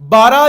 12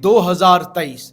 2023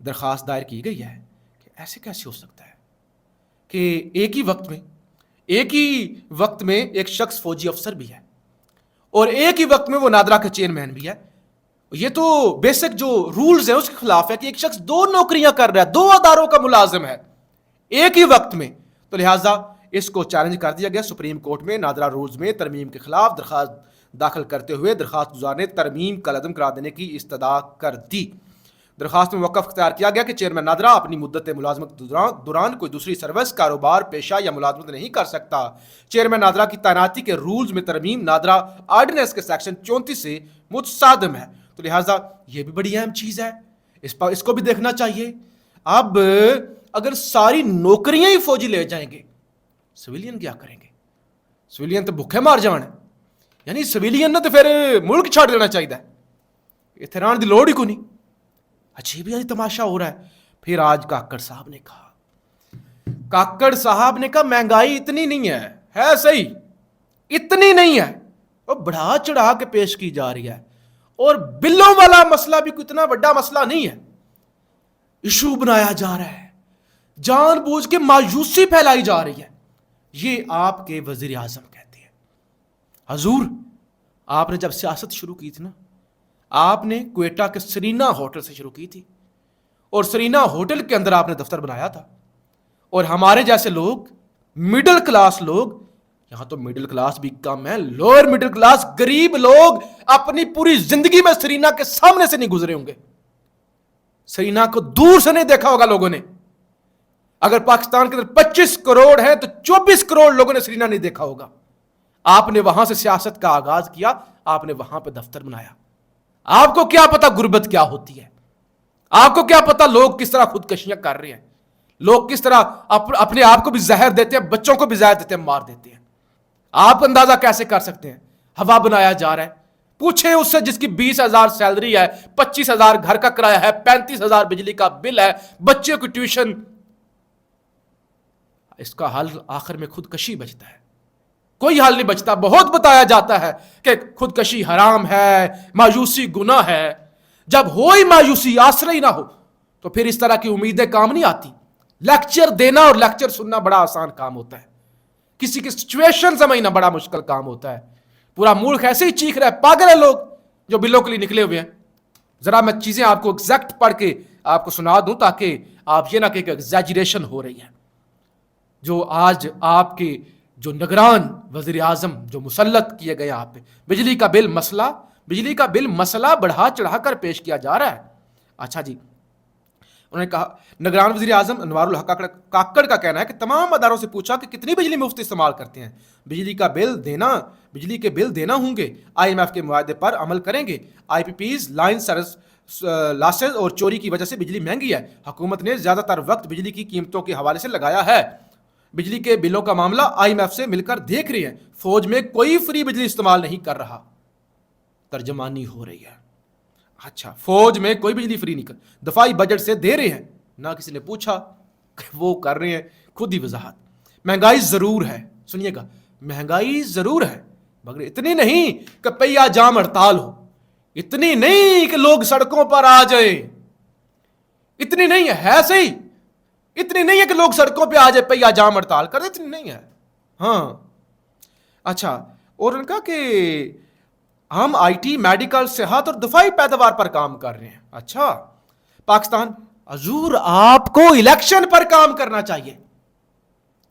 درخواست دائر کی گئی ہے کہ ایسے کیسے ہو سکتا ہے کہ ایک ہی وقت میں ایک شخص فوجی افسر بھی ہے اور ایک ہی وقت میں وہ نادرا کا چیئرمین بھی ہے. یہ تو بیسک جو رولز ہیں اس کے خلاف ہے کہ ایک شخص 2 نوکریاں کر رہا ہے, 2 اداروں کا ملازم ہے ایک ہی وقت میں. تو لہٰذا اس کو چیلنج کر دیا گیا سپریم کورٹ میں. نادرا رولز میں ترمیم کے خلاف درخواست داخل کرتے ہوئے درخواست گزار نے ترمیم کا عدم قرار دینے کی استدعا کر دی. درخواست میں موقف اختیار کیا گیا کہ چیئرمین نادرا اپنی مدت ملازمت دوران کوئی دوسری سروس, کاروبار, پیشہ یا ملازمت نہیں کر سکتا. چیئرمین نادرا کی تعیناتی کے رولز میں ترمیم نادرا آرڈیننس کے سیکشن 34 سے متصادم ہے. تو لہٰذا یہ بھی بڑی اہم چیز ہے, اس کو بھی دیکھنا چاہیے. اب اگر ساری نوکریاں ہی فوجی لے جائیں گے, سویلین کیا کریں گے؟ سویلین تو بھوکے مار جان ہے, یعنی سویلین نے تو پھر ملک چھوڑ دینا چاہیے. اتھران دی لوڑ ہی کو نہیں. عجیب ہی تماشا ہو رہا ہے. پھر آج کاکڑ صاحب نے کہا مہنگائی اتنی نہیں ہے صحیح, اتنی نہیں ہے, وہ بڑھا چڑھا کے پیش کی جا رہی ہے. اور بلوں والا مسئلہ بھی کوئی اتنا بڑا مسئلہ نہیں ہے, ایشو بنایا جا رہا ہے, جان بوجھ کے مایوسی پھیلائی جا رہی ہے. یہ آپ کے وزیر اعظم کہتے ہیں. حضور, آپ نے جب سیاست شروع کی تھی نا, آپ نے کوئٹہ کے سرینا ہوٹل سے شروع کی تھی, اور سرینا ہوٹل کے اندر آپ نے دفتر بنایا تھا. اور ہمارے جیسے لوگ, مڈل کلاس لوگ, یہاں تو مڈل کلاس بھی کم ہے, لوئر مڈل کلاس غریب لوگ اپنی پوری زندگی میں سرینا کے سامنے سے نہیں گزرے ہوں گے. سرینا کو دور سے نہیں دیکھا ہوگا لوگوں نے. اگر پاکستان کے اندر 25 کروڑ ہے تو 24 کروڑ لوگوں نے سرینا نہیں دیکھا ہوگا. آپ نے وہاں سے سیاست کا آغاز کیا, آپ نے وہاں پہ دفتر بنایا. آپ کو کیا پتا غربت کیا ہوتی ہے, آپ کو کیا پتا لوگ کس طرح خودکشیاں کر رہے ہیں, لوگ کس طرح اپنے آپ کو بھی زہر دیتے ہیں, بچوں کو بھی زہر دیتے ہیں, مار دیتے ہیں. آپ اندازہ کیسے کر سکتے ہیں؟ ہوا بنایا جا رہا ہے. پوچھیں اس سے جس کی 20,000 سیلری ہے, 25,000 گھر کا کرایہ ہے, 35,000 بجلی کا بل ہے, بچے کی ٹیوشن. اس کا حل آخر میں خودکشی بچتا ہے. کوئی حل نہیں بچتا. بہت بتایا جاتا ہے کہ خودکشی حرام ہے, مایوسی گناہ ہے. جب ہو ہی مایوسی, آسرا ہی نہ ہو, تو پھر اس طرح کی امیدیں کام نہیں آتی. لیکچر دینا اور لیکچر سننا بڑا آسان کام ہوتا ہے, کسی کی سچویشن سمجھنا بڑا مشکل کام ہوتا ہے. پورا ملک ایسے ہی چیخ رہا ہے, پاگل ہے لوگ جو بلوں کے لیے نکلے ہوئے ہیں. ذرا میں چیزیں آپ کو ایگزیکٹ پڑھ کے آپ کو سنا دوں تاکہ آپ یہ نہ کہ ایگزیجریشن ہو رہی ہے. جو آج آپ کے جو نگران وزیر اعظم جو مسلط کیے گئے آپ پہ, بجلی کا بل مسئلہ بڑھا چڑھا کر پیش کیا جا رہا ہے. اچھا جی, انہوں نے کہا, نگران وزیر اعظم انوار الحق کاکڑ کا کہنا ہے کہ تمام اداروں سے پوچھا کہ کتنی بجلی مفت استعمال کرتے ہیں, بجلی کے بل دینا ہوں گے, IMF کے معاہدے پر عمل کریں گے, IPPs لائن سروس لاسز اور چوری کی وجہ سے بجلی مہنگی ہے, حکومت نے زیادہ تر وقت بجلی کی قیمتوں کے حوالے سے لگایا ہے, بجلی کے بلوں کا معاملہ IMF سے مل کر دیکھ رہی ہے, فوج میں کوئی فری بجلی استعمال نہیں کر رہا. ترجمانی ہو رہی ہے. اچھا, فوج میں کوئی بجلی فری نہیں کر, دفاعی بجٹ سے دے رہے ہیں, نہ کسی نے پوچھا کہ وہ کر رہے ہیں, خود ہی وضاحت. مہنگائی ضرور ہے, سنیے گا, مہنگائی ضرور ہے, مگر اتنی نہیں کہ پہیا جام ہڑتال ہو, اتنی نہیں کہ لوگ سڑکوں پر آ جائیں, اتنی نہیں ہے صحیح, اتنی نہیں ہے کہ لوگ سڑکوں پہ آ جائے پہیا جام ہڑتال کر, اتنی نہیں ہے. ہاں اچھا, اور ان کا کہ ہم IT, میڈیکل, صحت اور دفاعی پیداوار پر کام کر رہے ہیں. اچھا, پاکستان, حضور آپ کو الیکشن پر کام کرنا چاہیے,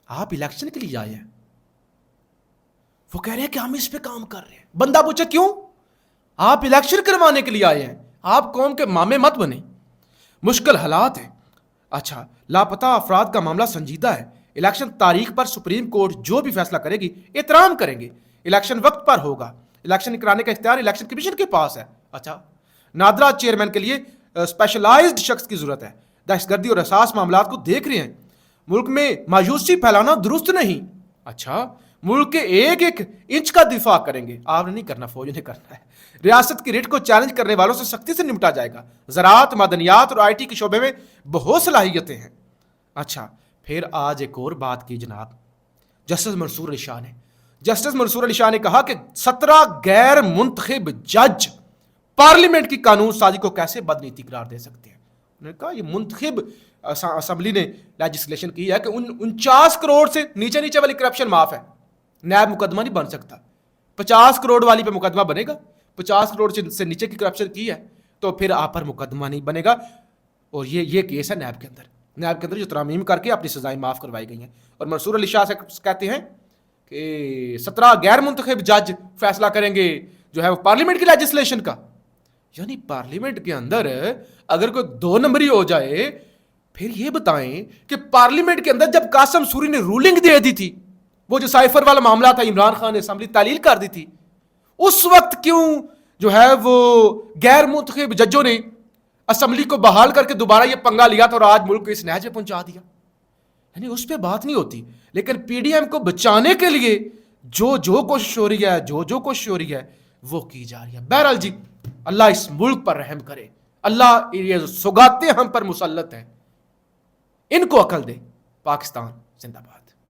آپ الیکشن کے لیے آئے ہیں. وہ کہہ رہے ہیں کہ ہم اس پہ کام کر رہے ہیں. بندہ پوچھے کیوں؟ آپ الیکشن کروانے کے لیے آئے ہیں, آپ قوم کے مامے مت بنے. مشکل حالات ہیں. اچھا, لاپتہ افراد کا معاملہ سنجیدہ ہے, الیکشن تاریخ پر سپریم کورٹ جو بھی فیصلہ کرے گی احترام کریں گے, الیکشن وقت پر ہوگا, الیکشن کرانے کا اختیار الیکشن کمیشن کے پاس ہے. اچھا, نادرا چیئرمین کے لیے اسپیشلائزڈ شخص کی ضرورت ہے, دہشت گردی اور حساس معاملات کو دیکھ رہے ہیں, ملک میں مایوسی پھیلانا درست نہیں. اچھا, ملک کے ایک ایک انچ کا دفاع کریں گے, آپ نے نہیں کرنا, فوج نے کرنا ہے. ریاست کی ریٹ کو چیلنج کرنے والوں سے سختی سے نمٹا جائے گا, زراعت, معدنیات اور IT کے شعبے میں بہت صلاحیتیں ہیں. اچھا, پھر آج ایک اور بات کی جناب, جسٹس منصور علی شاہ نے کہا کہ 17 غیر منتخب جج پارلیمنٹ کی قانون سازی کو کیسے بدنیتی قرار دے سکتے ہیں. انہوں نے کہا یہ منتخب اسمبلی نے لیجسلیشن کی ہے کہ 49 کروڑ سے نیچے والی کرپشن معاف ہے، نیب مقدمہ نہیں بن سکتا. 50 کروڑ والی پہ مقدمہ بنے گا، 50 کروڑ سے نیچے کی کرپشن کی ہے تو پھر آپ پر مقدمہ نہیں بنے گا. اور یہ کیس ہے نیب کے اندر جو ترامیم کر کے اپنی سزائیں معاف کروائی گئی ہیں. اور منصور علی شاہ سے کہتے ہیں کہ 17 غیر منتخب جج فیصلہ کریں گے جو ہے وہ پارلیمنٹ کی لیجسلیشن کا. یعنی پارلیمنٹ کے اندر اگر کوئی 2 نمبری ہو جائے، پھر یہ بتائیں کہ پارلیمنٹ کے اندر جب قاسم سوری نے رولنگ دے دی تھی، وہ جو سائفر والا معاملہ تھا، عمران خان نے اسمبلی تعلیل کر دی تھی، اس وقت کیوں جو ہے وہ غیر منتخب ججوں نے اسمبلی کو بحال کر کے دوبارہ یہ پنگا لیا تھا اور آج ملک کو اس نہج پہ پہنچا دیا؟ یعنی اس پہ بات نہیں ہوتی. لیکن پی ڈی ایم کو بچانے کے لیے جو کوشش ہو رہی ہے، جو کوشش ہو رہی ہے وہ کی جا رہی ہے. بہرحال جی، اللہ اس ملک پر رحم کرے، اللہ یہ سوگاتیں ہم پر مسلط ہیں، ان کو عقل دے. پاکستان زندہ باد.